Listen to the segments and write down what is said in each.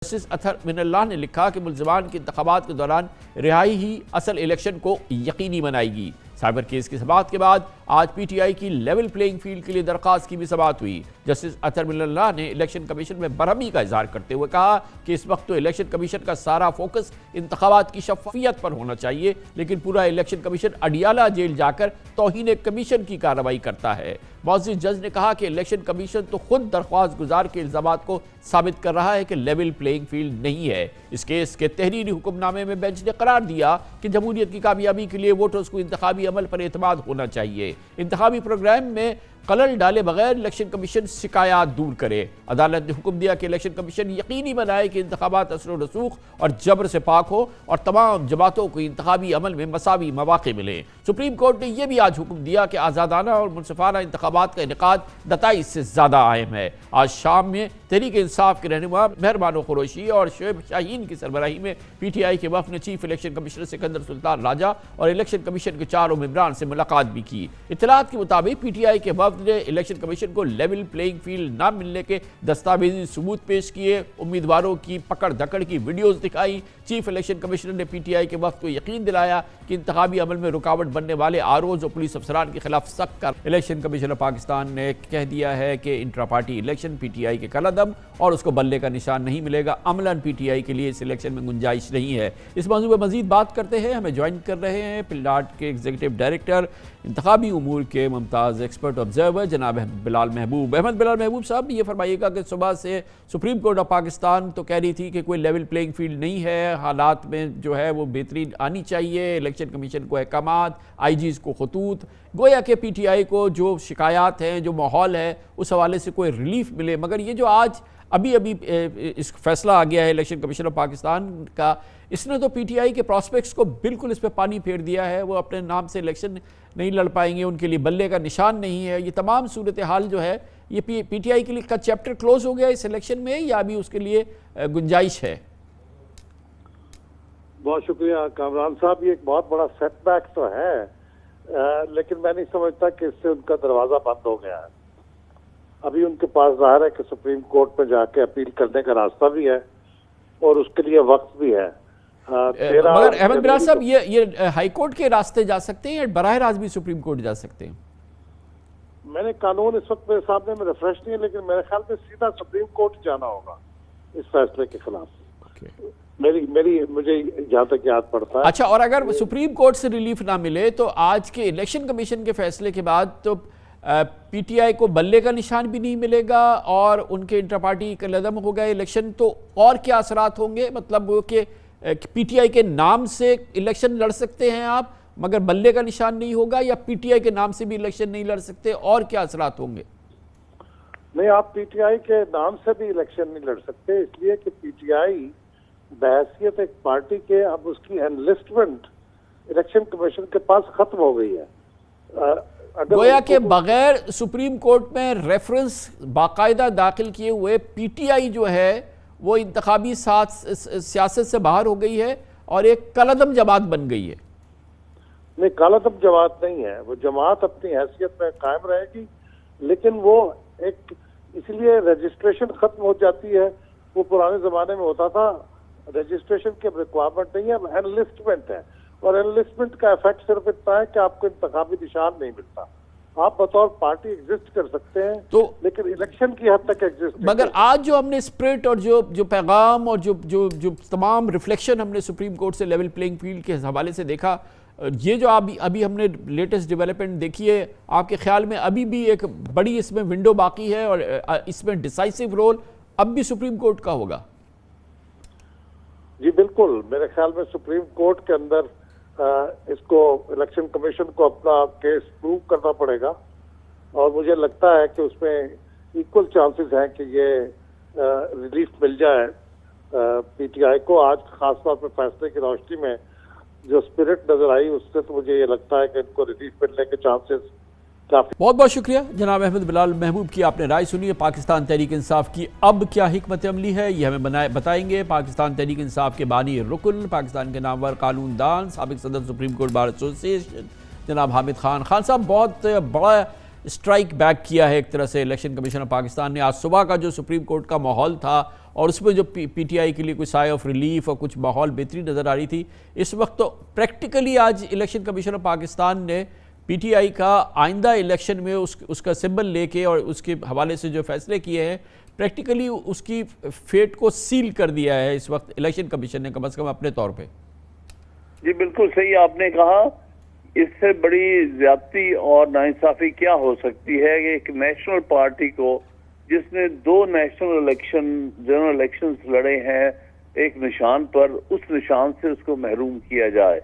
Justice Athar Minallah ने लिखा कि मुल्ज़िमान के इंतखाबात के दौरान रिहाई ही असल इलेक्शन को यकीनी बनाएगी। साइबर केस की समाअत के बाद आज पीटीआई की लेवल प्लेइंग फील्ड के लिए दरख्वास्त की भी समाअत हुई। जस्टिस अतहर मिनल्लाह ने इलेक्शन कमीशन में बरहमी का इजहार करते हुए कहा कि इस वक्त तो इलेक्शन कमीशन का सारा फोकस इंतखाबात की शफ़ाफियत पर होना चाहिए, लेकिन पूरा इलेक्शन कमीशन अडियाला जेल जाकर तौहीन कमीशन की कार्रवाई करता है। मौजूद जज ने कहा कि इलेक्शन कमीशन तो खुद दरख्वास्त गुजार के इल्जामात को साबित कर रहा है कि लेवल प्लेइंग फील्ड नहीं है। इस केस के तहरीरी हुक्मनामे में बेंच ने करार दिया कि जमहूरियत की कामयाबी के लिए वोटर्स को इंतखाबी अमल पर एतमाद होना चाहिए। इंतखाबी प्रोग्राम में खलल डाले बगैर इलेक्शन कमीशन शिकायत दूर करे। अदालत ने हुक्म दिया कि इलेक्शन कमीशन यकीनी बनाए कि इंतखाबात असर व रसूख और जबर से पाक हो और तमाम जमातों को इंतखाबी अमल में मसावी मौक़े मिले। सुप्रीम कोर्ट ने यह भी आज हुक्म दिया कि आज़ादाना और मुनसिफाना इंतखाबात का इनेकाद नताइज से ज़्यादा अहम है। आज शाम में तहरीक इंसाफ के रहनुमा मेहरबान क़ुरैशी और शोएब शाहीन की सरबराही में पीटीआई के वफ़द ने chief election commissioner Sikandar Sultan Raja और इलेक्शन कमीशन के चारों मेंबरान से मुलाकात भी की। इत्तलात के मुताबिक पीटीआई के वफ़द ने इलेक्शन कमीशन को लेवल प्लेइंग फील्ड न मिलने के दस्तावेजी सबूत पेश किए, उम्मीदवारों की पकड़ धकड़ की वीडियोज दिखाई। चीफ इलेक्शन कमिश्नर ने पीटीआई के वफ़द को यकीन दिलाया कि इंतखाबी अमल में रुकावट बनने वाले आरओज़ और पुलिस अफसरान के खिलाफ सख्त कार्रवाई। इलेक्शन कमीशन पाकिस्तान ने कह दिया है कि इंट्रा पार्टी इलेक्शन पीटीआई के कलदम और उसको बल्ले का निशान नहीं मिलेगा। अमलन पीटीआई के लिए इस इलेक्शन में गुंजाइश नहीं है। इस मौजूद पर मजीद बात करते हैं, हमें ज्वाइन कर रहे हैं पिल्लाट के एग्जीक्यूटिव डायरेक्टर इंतखाबी उमूर के मुमताज़ एक्सपर्ट ऑब्जर्वर जनाब बिलाल महबूब। अहमद बिलाल महबूब साहब, ये फरमाइएगा कि सुबह से सुप्रीम कोर्ट ऑफ पाकिस्तान तो कह रही थी कि कोई लेवल प्लेइंग फील्ड नहीं है, हालात में जो है वो बेहतरीन आनी चाहिए, इलेक्शन कमीशन को अहकामात, आईजीज़ को खतूत, गोया के पीटीआई को जो शिकायत हैं, जो माहौल है, उस हवाले से कोई रिलीफ मिले। मगर ये जो आज अभी इस फैसला आ गया है इलेक्शन कमीशन ऑफ पाकिस्तान का, इसने तो पीटीआई के प्रॉस्पेक्ट्स को बिल्कुल इस पर पानी फेर दिया है। वो अपने नाम से इलेक्शन नहीं लड़ पाएंगे, उनके लिए बल्ले का निशान नहीं है। ये तमाम सूरत हाल जो है ये पीटीआई के लिए का चैप्टर क्लोज हो गया इस इलेक्शन में, या अभी उसके लिए गुंजाइश है? बहुत शुक्रिया कामरान साहब, ये एक बहुत बड़ा सेटबैक तो है, लेकिन मैं नहीं समझता कि इससे उनका दरवाजा बंद हो गया है। अभी उनके पास ज़ाहिर है कि सुप्रीम कोर्ट में जाके अपील करने का रास्ता भी है और उसके लिए वक्त भी है। मगर अहमद बिलाल साहब, ये हाई कोर्ट के रास्ते जा सकते हैं या बराह रास्त भी सुप्रीम कोर्ट जा सकते हैं? मैंने कानून इस वक्त मेरे सामने में रिफ्रेश नहीं है, लेकिन मेरे ख्याल में सीधा सुप्रीम कोर्ट जाना होगा इस फैसले के खिलाफ। मुझे जहाँ तक याद पड़ता है। अच्छा, और अगर सुप्रीम कोर्ट से रिलीफ ना मिले तो आज के इलेक्शन कमीशन के फैसले के बाद तो पीटीआई को बल्ले का निशान भी नहीं मिलेगा और उनके इंटर पार्टी कलदम हो गए इलेक्शन, तो और क्या असरात होंगे? मतलब वो कि पीटीआई के नाम से इलेक्शन लड़ सकते हैं आप, मगर बल्ले का निशान नहीं होगा, या पीटीआई के नाम से भी इलेक्शन नहीं लड़ सकते? और क्या असरात होंगे? नहीं, आप पीटीआई के नाम से भी इलेक्शन नहीं लड़ सकते, इसलिए कि पीटीआई बहैसियत एक पार्टी के अब उसकी एनलिस्टमेंट इलेक्शन कमीशन के पास खत्म हो गई है। गोया के बगैर सुप्रीम कोर्ट में रेफरेंस बाकायदा दाखिल किए हुए पीटीआई जो है वो इंतखाबी सियासत से बाहर हो गई है और एक कलदम जमात बन गई है। नहीं, कलदम जमात नहीं है, वो जमात अपनी हैसियत में कायम रहेगी, लेकिन वो एक इसलिए रजिस्ट्रेशन खत्म हो जाती है। वो पुराने जमाने में होता था, रजिस्ट्रेशन की रिक्वायरमेंट नहीं है, एनलिस्टमेंट है, और एनलिस्टमेंट का इफेक्ट सिर्फ इतना है कि आपको इंतखाबी निशान नहीं मिलता। आप बतौर पार्टी एग्जिस्ट कर सकते हैं तो, लेकिन इलेक्शन की हद तक एग्जिस्ट नहीं। मगर आज जो हमने स्पिरिट और जो पैगाम और जो तमाम रिफ्लेक्शन हमने सुप्रीम कोर्ट से लेवल प्लेइंग फील्ड के हवाले से देखा, ये जो अभी हमने लेटेस्ट डेवलपमेंट देखी है, आपके ख्याल में अभी भी एक बड़ी इसमें विंडो बाकी है और इसमें डिसाइसिव रोल अब भी सुप्रीम कोर्ट का होगा? जी बिल्कुल, मेरे ख्याल में सुप्रीम कोर्ट के अंदर इसको इलेक्शन कमीशन को अपना केस प्रूव करना पड़ेगा, और मुझे लगता है कि उसमें इक्वल चांसेस हैं कि ये रिलीफ मिल जाए पीटीआई को। आज खासतौर पर फैसले की रोशनी में जो स्पिरिट नजर आई, उससे तो मुझे ये लगता है कि इनको रिलीफ मिलने के चांसेस काफी। बहुत बहुत शुक्रिया जनाब अहमद बिलाल महबूब की, आपने राय सुनी है। पाकिस्तान तहरीक इंसाफ की अब क्या हिकमत अमली है ये हमें बताएंगे पाकिस्तान तहरीक इंसाफ के बानी रुकन, पाकिस्तान के नामवर कानून दान, साबिक सदर सुप्रीम कोर्ट बार एसोसिएशन जनाब हामिद खान। खान साहब, बहुत बड़ा स्ट्राइक बैक किया है एक तरह से इलेक्शन कमीशन ऑफ पाकिस्तान ने। आज सुबह का जो सुप्रीम कोर्ट का माहौल था और उसमें जो पीटीआई के लिए कोई साय ऑफ रिलीफ और कुछ माहौल बेहतरी नज़र आ रही थी। इस वक्त तो प्रैक्टिकली आज इलेक्शन कमीशन ऑफ पाकिस्तान ने पीटीआई का आइंदा इलेक्शन में उसका सिंबल लेके और उसके हवाले से जो फैसले किए हैं, प्रैक्टिकली उसकी फेट को सील कर दिया है इस वक्त इलेक्शन कमीशन ने, कम से कम अपने तौर पे। जी बिल्कुल सही आपने कहा। इससे बड़ी ज्यादती और नाइंसाफी क्या हो सकती है कि एक नेशनल पार्टी को, जिसने 2 नेशनल इलेक्शन जनरल इलेक्शंस लड़े हैं एक निशान पर, उस निशान से उसको महरूम किया जाए।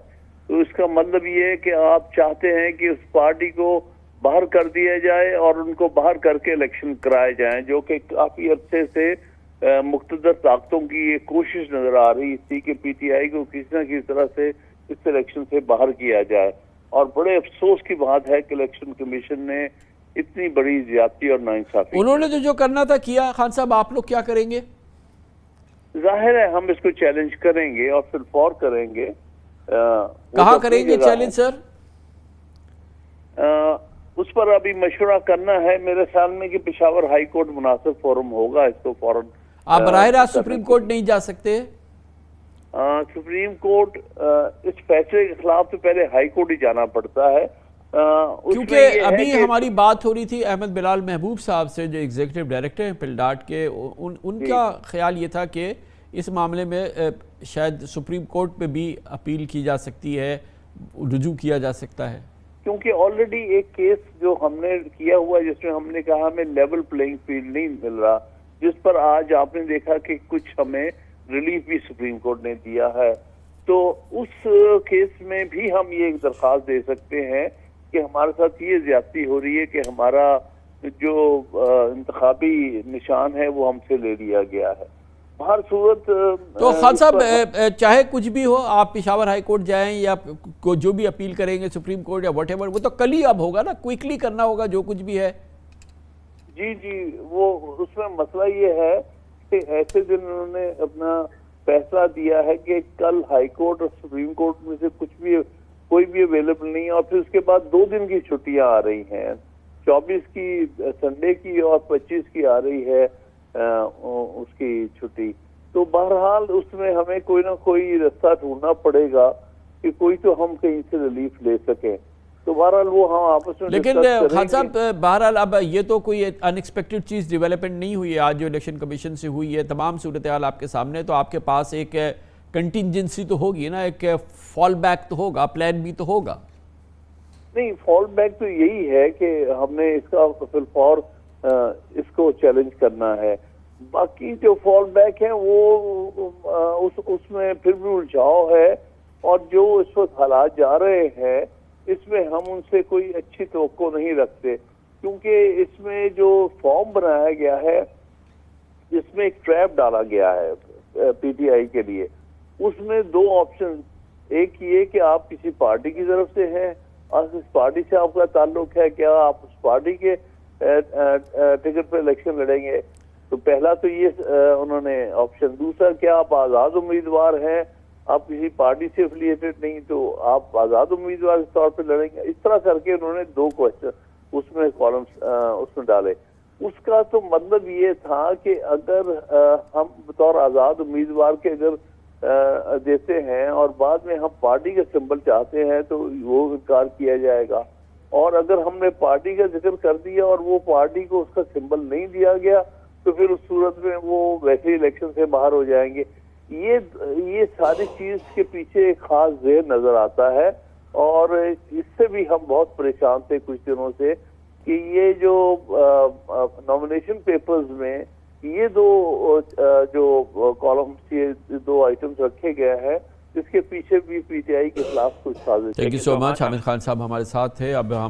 तो इसका मतलब ये है कि आप चाहते हैं कि उस पार्टी को बाहर कर दिया जाए और उनको बाहर करके इलेक्शन कराए जाएं, जो कि काफी अरसे से मुख्तदर ताकतों की ये कोशिश नजर आ रही थी कि पीटीआई को किसी न किसी तरह से इस इलेक्शन से बाहर किया जाए। और बड़े अफसोस की बात है कि इलेक्शन कमीशन ने इतनी बड़ी ज्यादती और नाइंसाफी, उन्होंने तो जो करना था किया। खान साहब, आप लोग क्या करेंगे? जाहिर है हम इसको चैलेंज करेंगे और फिर फॉर करेंगे। कहाँ करेंगे चैलेंज सर? उस पर अभी मशवरा करना है मेरे ख्याल में कि पेशावर हाई कोर्ट मुनासिब फोरम होगा इसको फौरन। आप बराह रास्त सुप्रीम कोर्ट नहीं जा सकते? सुप्रीम कोर्ट इस फैसले के खिलाफ तो पहले हाई कोर्ट ही जाना पड़ता है। क्योंकि अभी हमारी बात हो रही थी अहमद बिलाल महबूब साहब से, जो एग्जीक्यूटिव डायरेक्टर हैं पिलडाट के, उनका ख्याल ये था कि इस मामले में शायद सुप्रीम कोर्ट पे भी अपील की जा सकती है, रुजू किया जा सकता है। क्योंकि ऑलरेडी एक केस जो हमने किया हुआ है जिसमें हमने कहा हमें लेवल प्लेइंग फील्ड नहीं मिल रहा, जिस पर आज आपने देखा कि कुछ हमें रिलीफ भी सुप्रीम कोर्ट ने दिया है। तो उस केस में भी हम ये एक दरख्वास्त दे सकते हैं कि हमारे साथ ये ज्यादती हो रही है कि हमारा जो इंतखाबी निशान है वो हमसे ले लिया गया है। हर सूरत तो खान साहब, चाहे कुछ भी हो, आप पेशावर हाई कोर्ट जाएं या जो भी अपील करेंगे सुप्रीम कोर्ट या व्हाटएवर, वो तो कल ही अब होगा ना, क्विकली करना होगा जो कुछ भी है। जी जी, वो उसमें मसला ये है कि ऐसे दिन उन्होंने अपना फैसला दिया है कि कल हाई कोर्ट और सुप्रीम कोर्ट में से कुछ भी कोई भी अवेलेबल नहीं है, और फिर उसके बाद 2 दिन की छुट्टियां आ रही हैं, 24 की संडे की और 25 की आ रही है उसकी छुट्टी। तो बहरहाल उसमें हमें कोई ना कोई रास्ता ढूंढना पड़ेगा कि कोई तो हम कहीं से रिलीफ ले सकें। तो बहरहाल वो हम आपस में, लेकिन खान साहब बहरहाल अब ये तो कोई अनएक्सपेक्टेड चीज़ डेवलपमेंट नहीं हुई है आज जो इलेक्शन कमीशन से हुई है, तमाम सूरत हाल आपके सामने, तो आपके पास एक कंटिजेंसी तो होगी ना, एक फॉल बैक तो होगा, प्लान भी तो होगा। नहीं, फॉल बैक तो यही है कि हमने इसका फिलफौर इसको चैलेंज करना है। बाकी जो फॉल बैक है वो उसमें फिर भी उलझाव है, और जो इस वक्त हालात जा रहे हैं इसमें हम उनसे कोई अच्छी तवक्को नहीं रखते, क्योंकि इसमें जो फॉर्म बनाया गया है इसमें एक ट्रैप डाला गया है पीटीआई के लिए। उसमें 2 ऑप्शन, एक ये कि आप किसी पार्टी की तरफ से हैं और इस पार्टी से आपका ताल्लुक है, क्या आप उस पार्टी के टिकट पर इलेक्शन लड़ेंगे, तो पहला तो ये उन्होंने ऑप्शन। दूसरा, क्या आप आज़ाद उम्मीदवार हैं, आप किसी पार्टी से एफिलिएटेड नहीं, तो आप आज़ाद उम्मीदवार के तौर पे लड़ेंगे। इस तरह करके उन्होंने 2 क्वेश्चन उसमें कॉलम्स उसमें डाले। उसका तो मतलब ये था कि अगर हम बतौर आज़ाद उम्मीदवार के अगर देते हैं और बाद में हम पार्टी का सिंबल चाहते हैं तो वो इनकार किया जाएगा, और अगर हमने पार्टी का जिक्र कर दिया और वो पार्टी को उसका सिंबल नहीं दिया गया तो फिर उस सूरत में वो वैसे इलेक्शन से बाहर हो जाएंगे। ये सारी चीज के पीछे एक खास ज़हन नजर आता है, और इससे भी हम बहुत परेशान थे कुछ दिनों से कि ये जो नॉमिनेशन पेपर्स में ये 2 जो कॉलम्स, ये 2 आइटम्स रखे गए हैं, इसके पीछे भी पीटीआई के खिलाफ कुछ साजिश। Thank you so much. Hamid Khan साहब हमारे साथ थे। अब हम